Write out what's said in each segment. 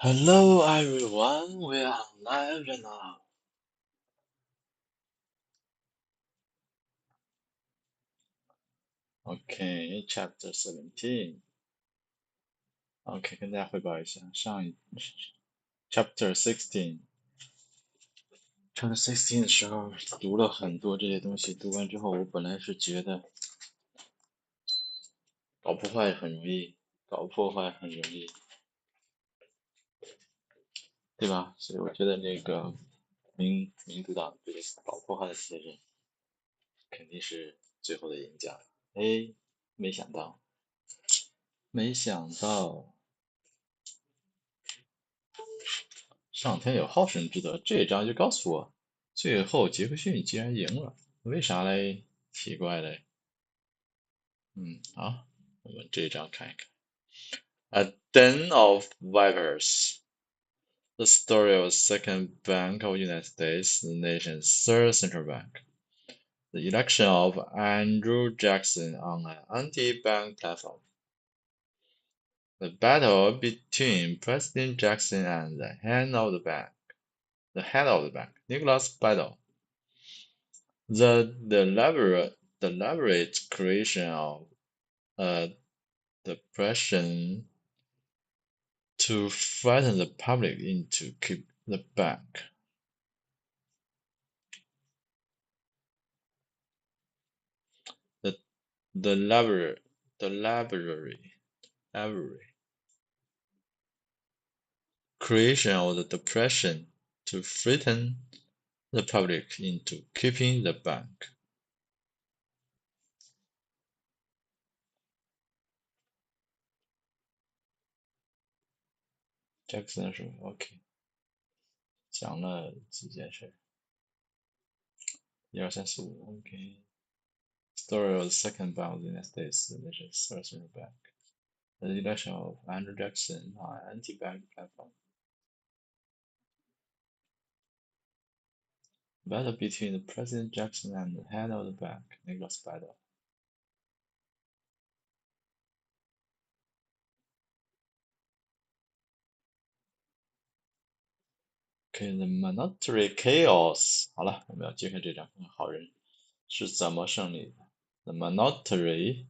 Hello everyone, we are live right now. Okay, chapter 17. OK，跟大家汇报一下，chapter 16。chapter 16的时候读了很多这些东西，读完之后，我本来是觉得搞破坏很容易，对吧？所以我觉得那个民主党这个搞破坏的这些人肯定是最后的赢家。哎，没想到，上天有好生之德，这一章就告诉我，最后杰克逊竟然赢了，为啥嘞？奇怪嘞。好，我们这一章看一看。A den of vipers. The story of the Second Bank of the United States, the nation's third central bank. The election of Andrew Jackson on an anti-bank platform. The battle between President Jackson and the head of the bank, Nicholas Battle. The deliberate creation of a depression to frighten the public into keep the bank. The deliberate creation of the depression to frighten the public into keeping the bank. Jackson 说 OK， 讲了几件事，1、2、3、4、5 OK。Story of the Second Bank of the United States, the nation's third central bank. The election of Andrew Jackson on an anti-bank platform. Battle between the President Jackson and the head of the bank, Nicholas Battle. Okay, the monetary chaos. 好了，我们要揭开这张好人是怎么胜利的。The monetary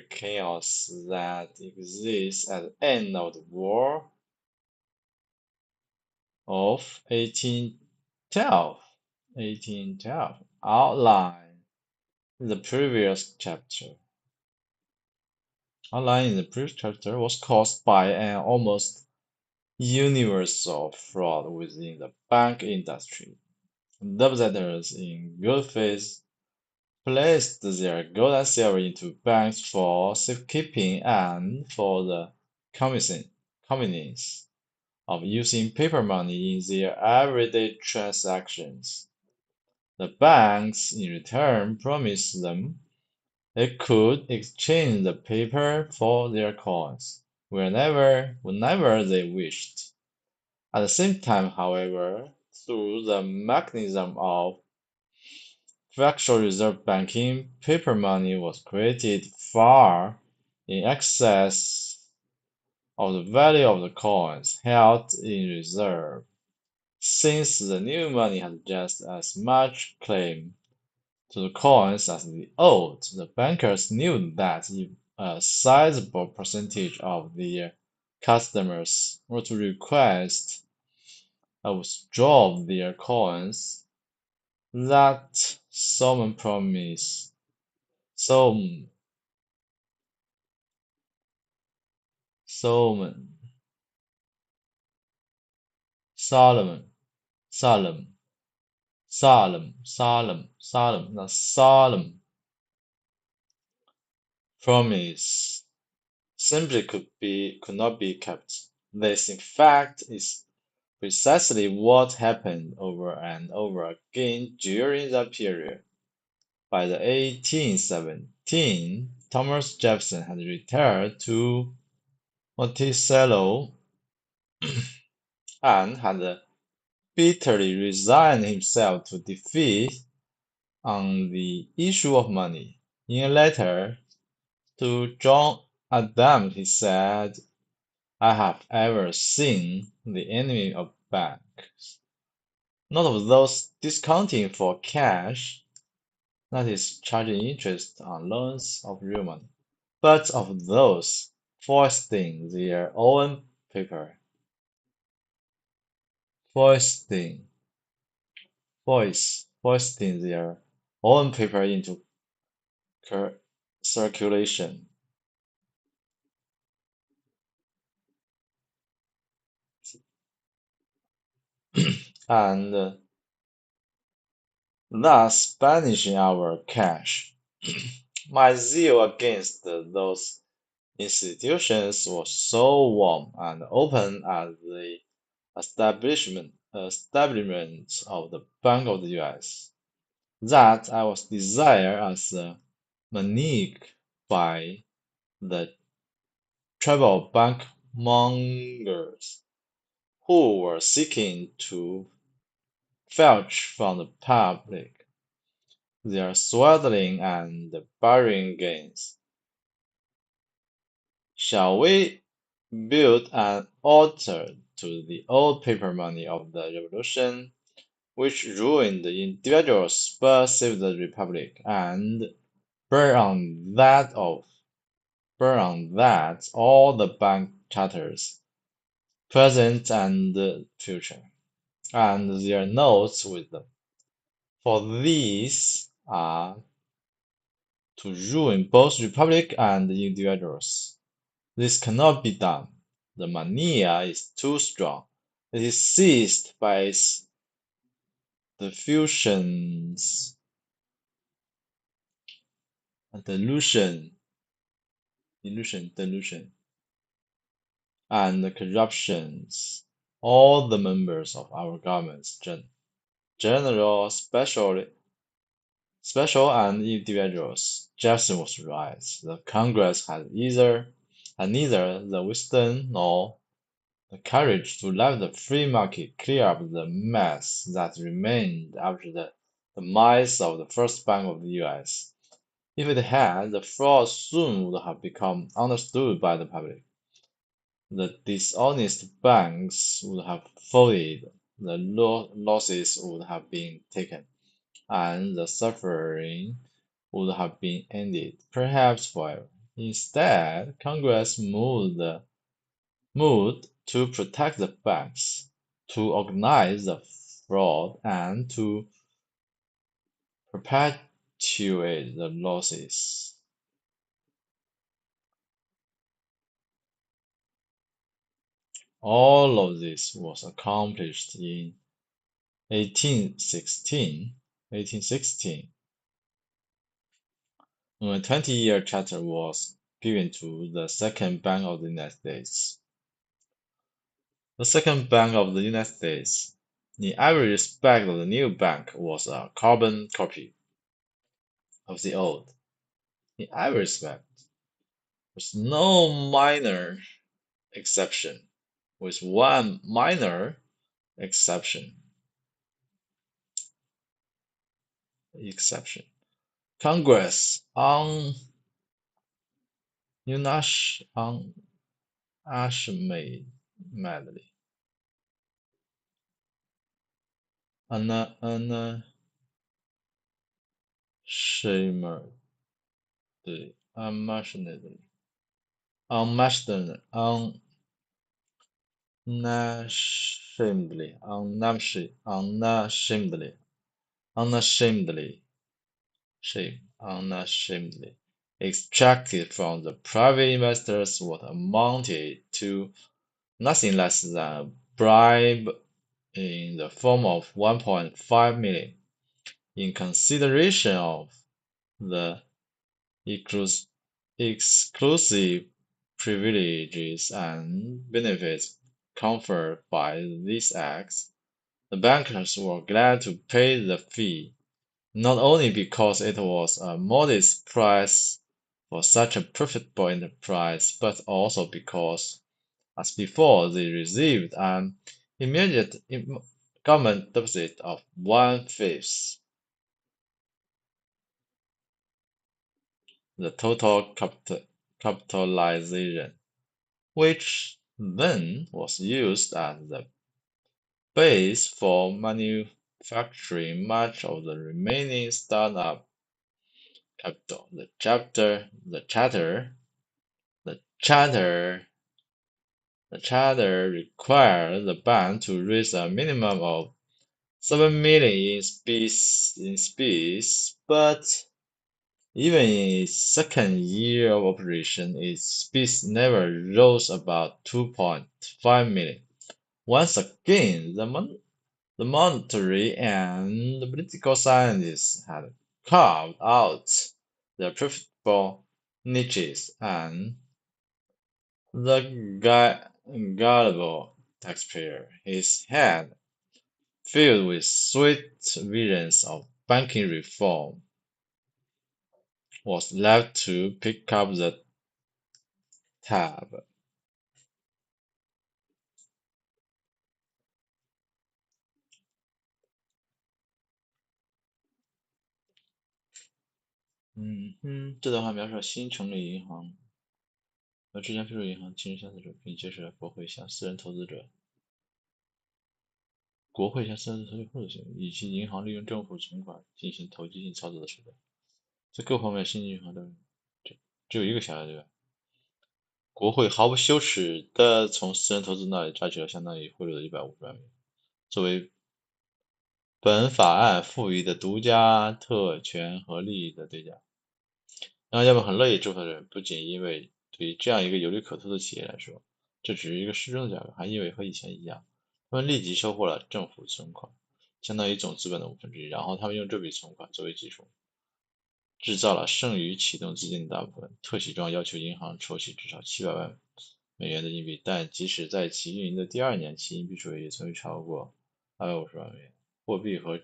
chaos that exists at the end of the war of 1812 outlined in the previous chapter. Was caused by an almost universal fraud within the bank industry. Depositors in good faith placed their gold and silver into banks for safekeeping and for the convenience of using paper money in their everyday transactions. The banks, in return, promised them they could exchange the paper for their coins whenever they wished. At the same time, however, through the mechanism of Federal Reserve banking, paper money was created far in excess of the value of the coins held in reserve. Since the new money had just as much claim to the coins as the old, the bankers knew that if a sizable percentage of their customers were to request a withdrawal of their coins, that solemn promise Solomon Solomon Solomon Solomon Solemn promise simply could not be kept. This, in fact, is precisely what happened over and over again during that period. By the 1817, Thomas Jefferson had retired to Monticello and had bitterly resigned himself to defeat on the issue of money. In a letter to John Adams, he said, "I have ever seen the enemy of banks, not of those discounting for cash, that is, charging interest on loans of real money, but of those foisting their own paper, foisting, foisting their own paper into circulation." And thus banishing our cash. My zeal against those institutions was so warm and open at the establishment of the Bank of the U.S. that I was desired as a maniac by the tribal bank mongers who were seeking to filch from the public their swindling and borrowing gains. Shall we build an altar to the old paper money of the Revolution, which ruined the individuals but saved the Republic, and burn on that all the bank charters, present and future, and their notes with them? For these are to ruin both Republic and individuals. This cannot be done. The mania is too strong. It is seized by its delusions, delusion, and corruptions. All the members of our governments, general, special, and individuals. Jefferson was right. The Congress had neither the wisdom nor the courage to let the free market clear up the mess that remained after the demise of the first bank of the US. If it had, the fraud soon would have become understood by the public. The dishonest banks would have folded, the losses would have been taken, and the suffering would have been ended, perhaps forever. Instead, Congress moved to protect the banks, to organize the fraud, and to perpetuate the losses. All of this was accomplished in 1816, when a 20-year charter was given to the Second Bank of the United States. The Second Bank of the United States, in every respect of the new bank, was a carbon copy of the old. In every respect, with no minor exception, with one minor exception. Exception. Congress unashamedly, unashamedly, unashamedly, unashamedly extracted from the private investors what amounted to nothing less than a bribe in the form of 1.5 million in consideration of the exclusive privileges and benefits conferred by these acts. The bankers were glad to pay the fee, not only because it was a modest price for such a profitable enterprise, but also because, as before, they received an immediate government deficit of 1/5 the total capitalization, which then was used as the base for manufacturing much of the remaining startup capital. The charter required the bank to raise a minimum of 7 million in specie, but even in its second year of operation, its specie never rose above 2.5 million. Once again, the monetary and the political scientists had carved out their profitable niches, and the gullible taxpayer, his head filled with sweet visions of banking reform, was left to pick up the tab.这段话描述了新成立银行和之前非属银行竞争相似者，并揭示了国会向私人投资者互动行为，以及银行利用政府存款进行投机性操作的手段。在各方面，新银行都只有一个想法，对吧？国会毫不羞耻地从私人投资那里榨取了相当于贿赂的150万美元，作为本法案赋予的独家特权和利益的对价。银行家们很乐意支付的人，不仅因为对于这样一个有利可图的企业来说，这只是一个适中的价格，还因为和以前一样，他们立即收获了政府存款，相当于总资本的1/5，然后他们用这笔存款作为基础，制造了剩余启动资金的大部分。特许状要求银行筹集至少700万美元的硬币，但即使在其运营的第2年，其硬币数也曾超过250万美元。货币和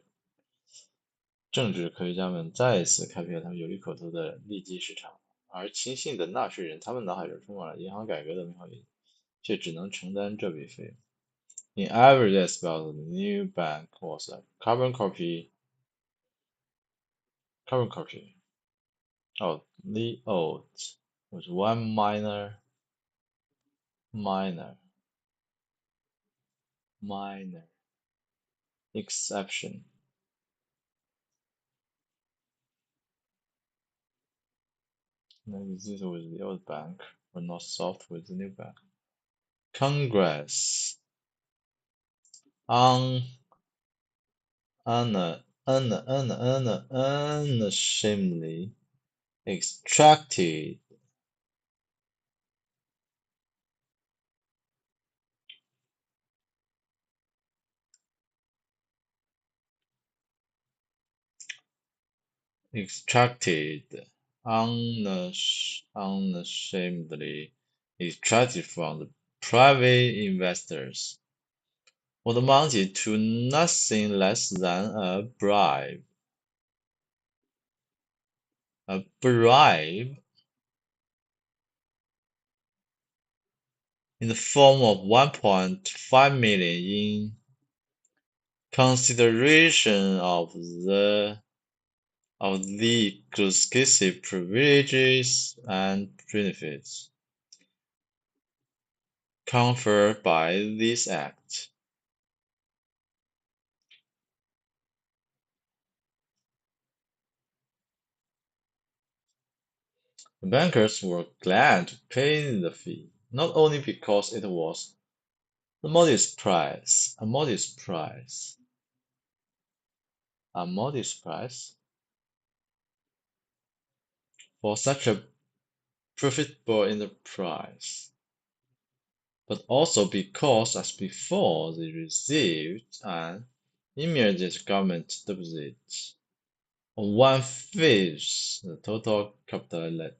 政治科学家们再次开辟了他们有利可图的利基市场，而轻信的纳税人，他们脑海中充满了银行改革的美好愿景，却只能承担这笔费用。In every aspect, the new bank was a carbon copy of the old, with one minor exception. This with the old bank, but not solved with the new bank. Congress unashamedly extracted unashamedly extracted from the private investors what amounted to nothing less than a bribe in the form of 1.5 million in consideration of the exclusive privileges and benefits conferred by this act. The bankers were glad to pay the fee, not only because it was a modest price for such a profitable enterprise, but also because, as before, they received an immediate government deposit of 1/5 the total capitalization.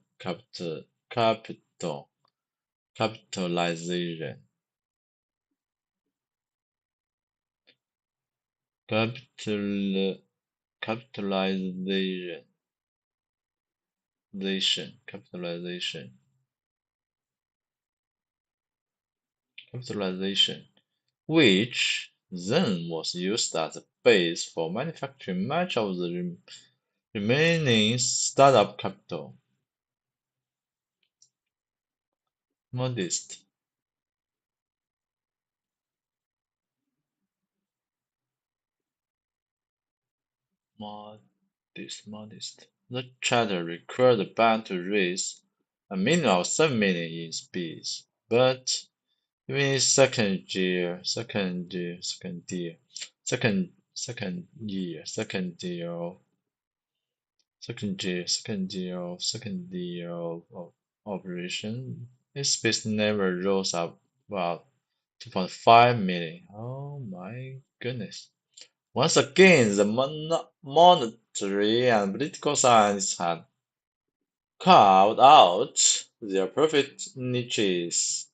Capitalization, which then was used as a base for manufacturing much of the remaining startup capital. Modest. Modest. The charter required the bank to raise a minimum of 7 million in speeds, but even in second year, of operation, its speed never rose up about 2.5 million. Oh my goodness. Once again, the monetary and political science had carved out their profit niches.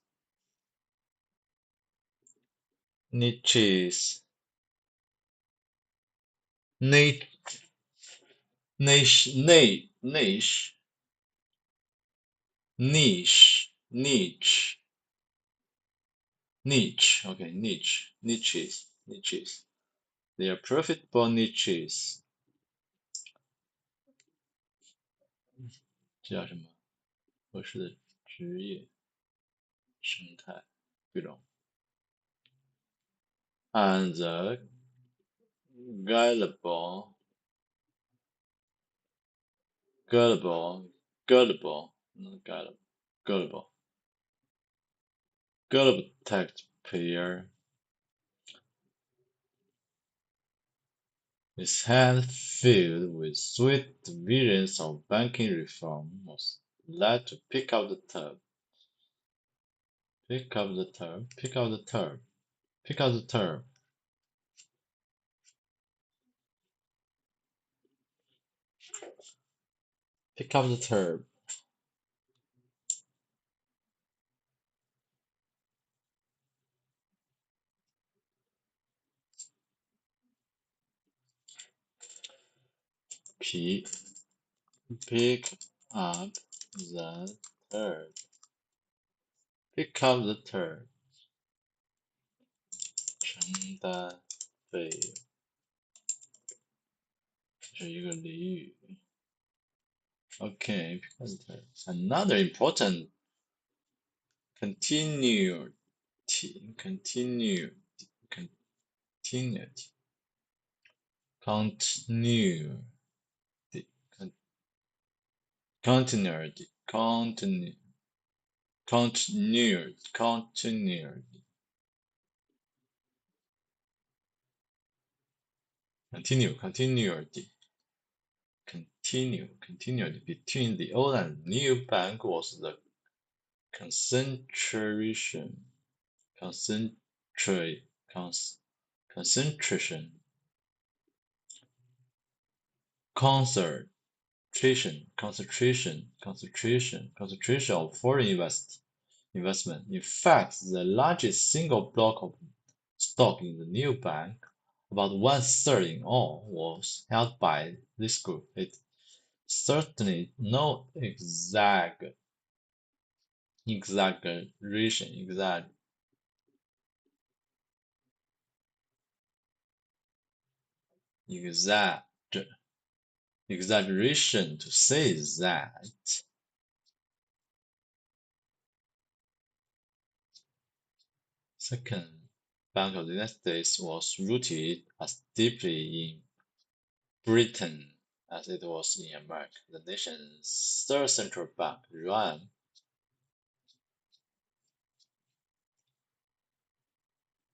Niches. Niche. Niche. Niche. Niche. Niche. Niche. Okay, niche. Niches. Niches. They are profitable niches. 这叫什么？合适的职业生态规律。And the gullible, gullible, gullible, not gullible, gullible, gullible taxpayer, his head filled with sweet visions of banking reform, was led to pick up the term, pick up the term, pick up the term, pick up the term, pick up the term. P. Pick up the term. Pick up the term. 承担费用，这是一个俚语。Okay, pick up the term. Another important continuity, continuity, continuity, continuity, continuity, continuity, continuity, continuity, continuity between the old and new bank was the concentration, concentration, concentration of foreign investment. In fact, the largest single block of stock in the new bank, about one-third in all, was held by this group. It certainly no exaggeration, exaggeration to say that Second Bank of the United States was rooted as deeply in Britain as it was in America. The nation's third central bank ran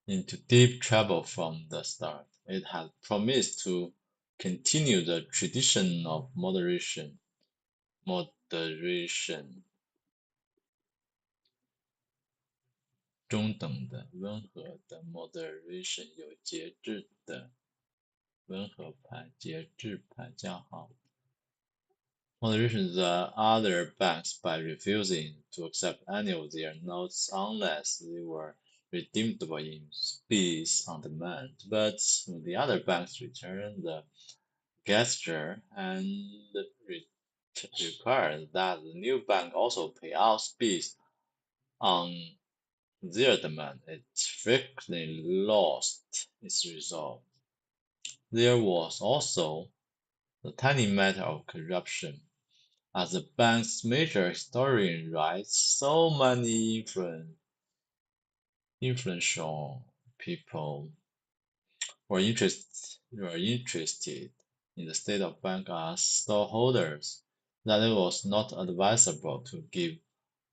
into deep trouble from the start. It had promised to continue the tradition of moderation, 中等的、温和的 moderation 有节制的温和派、节制派较好。Moderation the other banks by refusing to accept any of their notes unless they were redeemable in specie on demand. But when the other banks returned the gesture and required that the new bank also pay out specie on their demand, it frequently lost its resolve. There was also the tiny matter of corruption. As the bank's major historian writes, so many influential people were interested in the state of bank as stockholders that it was not advisable to give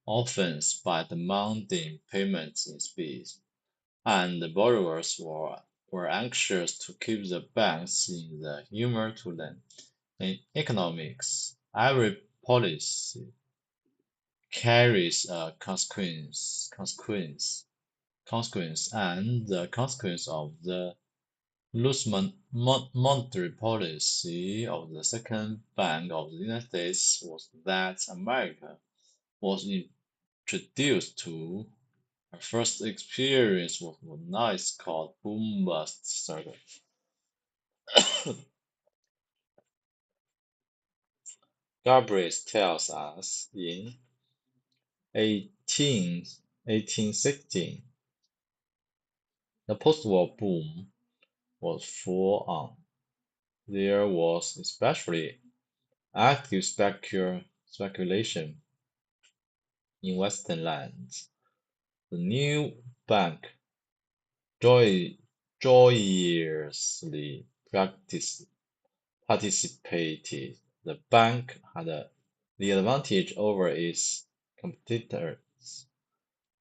offense by demanding payments in specie, and the borrowers were anxious to keep the banks in the humor to lend. In economics, every policy carries a consequence, and the consequence of the loose monetary policy of the Second Bank of the United States was that America was introduced to her first experience with what now is called boom-bust cycle. Galbraith tells us in 1816 the post-war boom was full on. There was especially active speculation in Western lands. The new bank joyously participated. The bank had the advantage over its competitors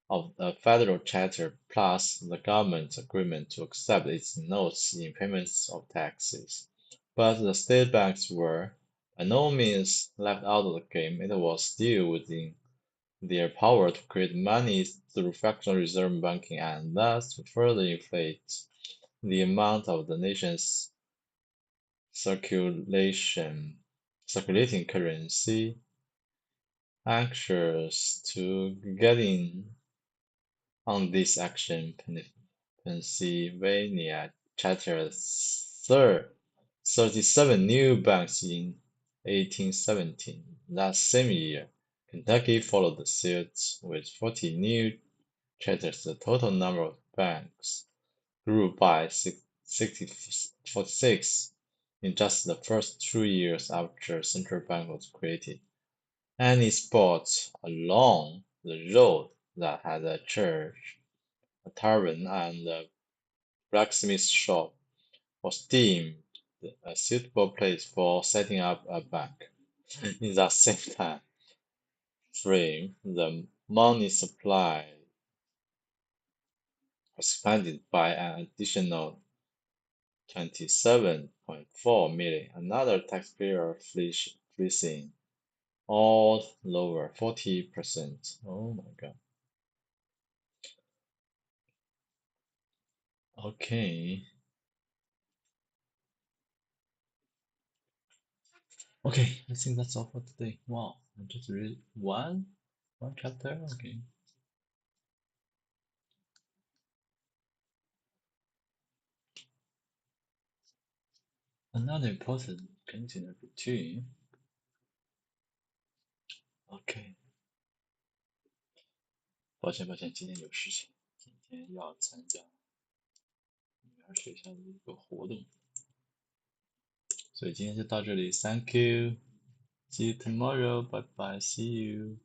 of a federal charter plus the government's agreement to accept its notes in payments of taxes. But the state banks were by no means left out of the game. It was still within their power to create money through fractional reserve banking and thus to further inflate the amount of the nation's circulating currency. Anxious to get in on this action, Pennsylvania chartered 37 new banks in 1817. That same year, Kentucky followed suit with 40 new charters. The total number of banks grew by 46 in just the first 2 years after central bank was created. Any spot along the road that had a church, a tavern, and a blacksmith shop was deemed a suitable place for setting up a bank. In that same time frame, the money supply expanded by an additional 27.4 million. Another taxpayer fleecing, all lower 40%. Oh my God. Okay. Okay, I think that's all for today. Wow, I just read one chapter. Okay. Another important container between. OK，抱歉，今天有事情，今天要参加女儿学校的一个活动，所以今天就到这里。Thank you. See you tomorrow. Bye bye. See you.